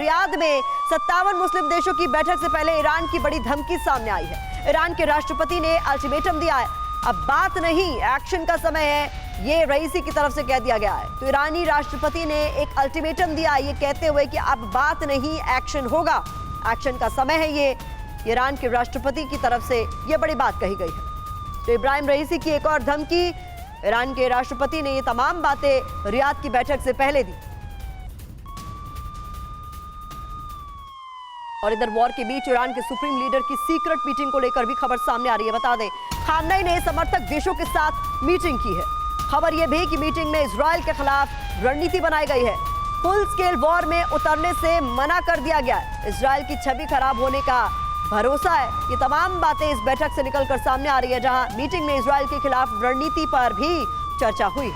Riyadh में 57 मुस्लिम देशों की बैठक से पहले ईरान की बड़ी धमकी सामने आई है। ईरान के राष्ट्रपति ने अल्टीमेटम दिया है, अब बात नहीं एक्शन का समय है, ये रईसी की तरफ से कह दिया गया है। तो ईरानी राष्ट्रपति ने एक अल्टीमेटम दिया ये कहते हुए कि अब बात नहीं एक्शन होगा, एक्शन का समय है। ये ईरान के राष्ट्रपति की तरफ से ये बड़ी बात कही गई है। तो इब्राहिम रईसी की एक और धमकी, ईरान के राष्ट्रपति ने ये तमाम बातें रियाद की बैठक से पहले दी। और इधर वॉर के बीच ईरान के सुप्रीम लीडर की सीक्रेट मीटिंग को लेकर भी खबर सामने आ रही है। बता दें, खामनेई ने समर्थक देशों के साथ मीटिंग की है। खबर यह भी कि मीटिंग में इजराइल के खिलाफ रणनीति बनाई गई है। फुल स्केल वॉर में उतरने से मना कर दिया गया है। इजराइल की छवि खराब होने का भरोसा है। ये तमाम बातें इस बैठक से निकलकर सामने आ रही है, जहां मीटिंग में इजराइल के खिलाफ रणनीति पर भी चर्चा हुई।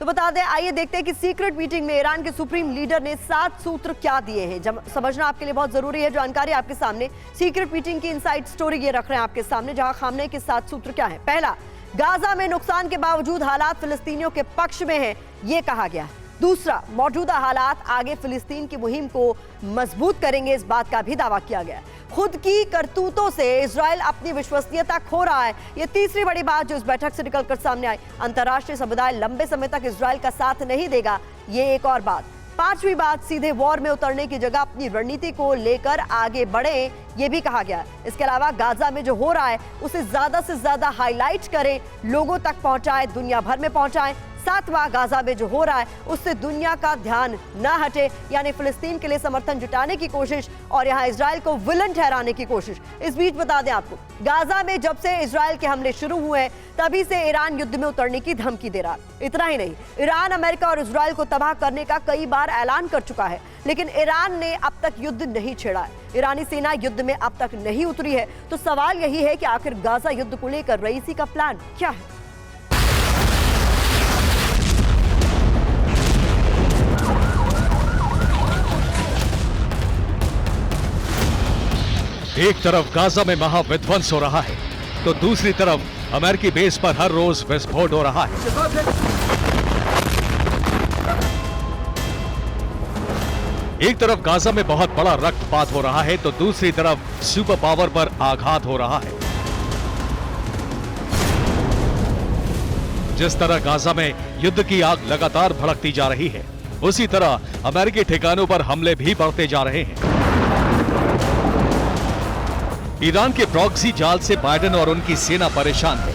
तो बता दें, आइए देखते हैं कि सीक्रेट मीटिंग में ईरान के सुप्रीम लीडर ने 7 सूत्र क्या दिए हैं। समझना आपके लिए बहुत जरूरी है। जानकारी आपके सामने, सीक्रेट मीटिंग की इनसाइड स्टोरी ये रख रहे हैं आपके सामने, जहां खामनेई के 7 सूत्र क्या है। पहला, गाजा में नुकसान के बावजूद हालात फिलिस्तीनियों के पक्ष में है, ये कहा गया। दूसरा, मौजूदा हालात आगे फिलिस्तीन की मुहिम को मजबूत करेंगे, इस बात का भी दावा किया गया। खुद की करतूतों से इजराइल अपनी विश्वसनीयता खो रहा है, ये तीसरी बड़ी बात जो इस बैठक से निकलकर सामने आई। अंतर्राष्ट्रीय समुदाय लंबे समय तक इजराइल का साथ नहीं देगा, ये एक और बात। पांचवी बात, सीधे वॉर में उतरने की जगह अपनी रणनीति को लेकर आगे बढ़े, ये भी कहा गया। इसके अलावा गाजा में जो हो रहा है उसे ज्यादा से ज्यादा हाईलाइट करें, लोगों तक पहुंचाएं, दुनिया भर में पहुंचाएं। सातवां, गाजा में जो हो रहा है उससे दुनिया का ध्यान न हटे, यानी फिलिस्तीन के लिए समर्थन जुटाने की कोशिश और यहां इजराइल को विलन ठहराने की कोशिश। इस बीच बता दें आपको, गाजा में जब से इजराइल के हमले शुरू हुए हैं तभी से ईरान युद्ध में उतरने की धमकी दे रहा है। इतना ही नहीं, ईरान अमेरिका और इजराइल को तबाह करने का कई बार ऐलान कर चुका है, लेकिन ईरान ने अब तक युद्ध नहीं छेड़ा है। ईरानी सेना युद्ध में अब तक नहीं उतरी है। तो सवाल यही है कि आखिर गाजा युद्ध को लेकर रईसी का प्लान क्या है। एक तरफ गाजा में महाविध्वंस हो रहा है, तो दूसरी तरफ अमेरिकी बेस पर हर रोज विस्फोट हो रहा है। एक तरफ गाजा में बहुत बड़ा रक्तपात हो रहा है, तो दूसरी तरफ सुपर पावर पर आघात हो रहा है। जिस तरह गाजा में युद्ध की आग लगातार भड़कती जा रही है, उसी तरह अमेरिकी ठिकानों पर हमले भी बढ़ते जा रहे हैं। ईरान के प्रॉक्सी जाल से बाइडेन और उनकी सेना परेशान है।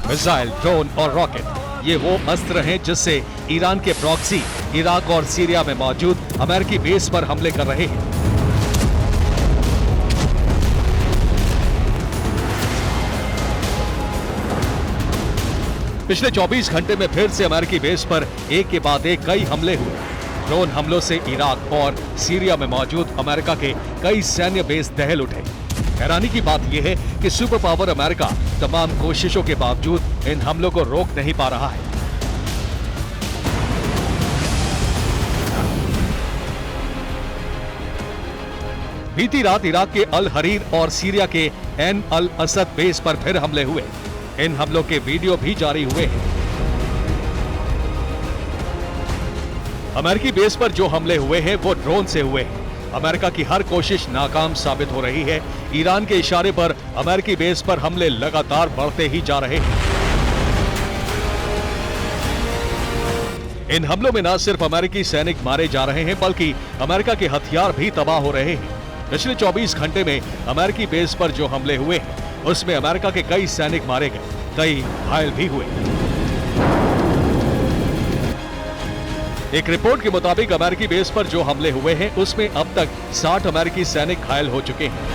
मिसाइल, ड्रोन और रॉकेट, ये वो अस्त्र हैं जिससे ईरान के प्रॉक्सी इराक और सीरिया में मौजूद अमेरिकी बेस पर हमले कर रहे हैं। पिछले 24 घंटे में फिर से अमेरिकी बेस पर एक के बाद एक कई हमले हुए। ड्रोन हमलों से इराक और सीरिया में मौजूद अमेरिका के कई सैन्य बेस दहल उठे। हैरानी की बात यह है कि सुपर पावर अमेरिका तमाम कोशिशों के बावजूद इन हमलों को रोक नहीं पा रहा है। बीती रात इराक के अल हरीर और सीरिया के एन अल असद बेस पर फिर हमले हुए। इन हमलों के वीडियो भी जारी हुए हैं। अमेरिकी बेस पर जो हमले हुए हैं वो ड्रोन से हुए हैं। अमेरिका की हर कोशिश नाकाम साबित हो रही है। ईरान के इशारे पर अमेरिकी बेस पर हमले लगातार बढ़ते ही जा रहे हैं। इन हमलों में न सिर्फ अमेरिकी सैनिक मारे जा रहे हैं, बल्कि अमेरिका के हथियार भी तबाह हो रहे हैं। पिछले 24 घंटे में अमेरिकी बेस पर जो हमले हुए हैं, उसमें अमेरिका के कई सैनिक मारे गए, कई घायल भी हुए। एक रिपोर्ट के मुताबिक अमेरिकी बेस पर जो हमले हुए हैं, उसमें अब तक 60 अमेरिकी सैनिक घायल हो चुके हैं।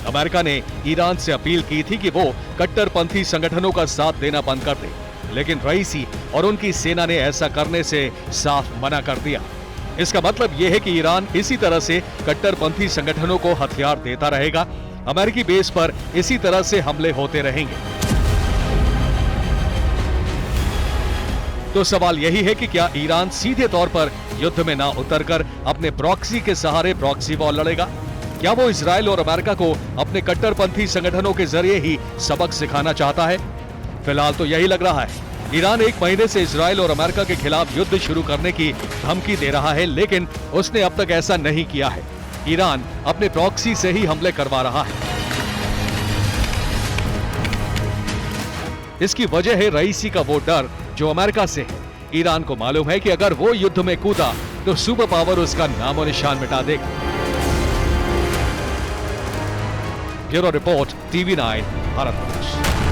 अमेरिका ने ईरान से अपील की थी कि वो कट्टरपंथी संगठनों का साथ देना बंद कर दे, लेकिन रईसी और उनकी सेना ने ऐसा करने से साफ मना कर दिया। इसका मतलब यह है कि ईरान इसी तरह से कट्टरपंथी संगठनों को हथियार देता रहेगा। अमेरिकी बेस पर इसी तरह से हमले होते रहेंगे। तो सवाल यही है कि क्या ईरान सीधे तौर पर युद्ध में ना उतरकर अपने प्रॉक्सी के सहारे प्रॉक्सी वॉर लड़ेगा? क्या वो इजराइल और अमेरिका को अपने कट्टरपंथी संगठनों के जरिए ही सबक सिखाना चाहता है? फिलहाल तो यही लग रहा है। ईरान एक महीने से इजराइल और अमेरिका के खिलाफ युद्ध शुरू करने की धमकी दे रहा है, लेकिन उसने अब तक ऐसा नहीं किया है। ईरान अपने प्रॉक्सी से ही हमले करवा रहा है। इसकी वजह है रईसी का वो डर जो अमेरिका से है। ईरान को मालूम है कि अगर वो युद्ध में कूदा तो सुपर पावर उसका नामो निशान मिटा देगा। Bureau report, TV9, Bharat.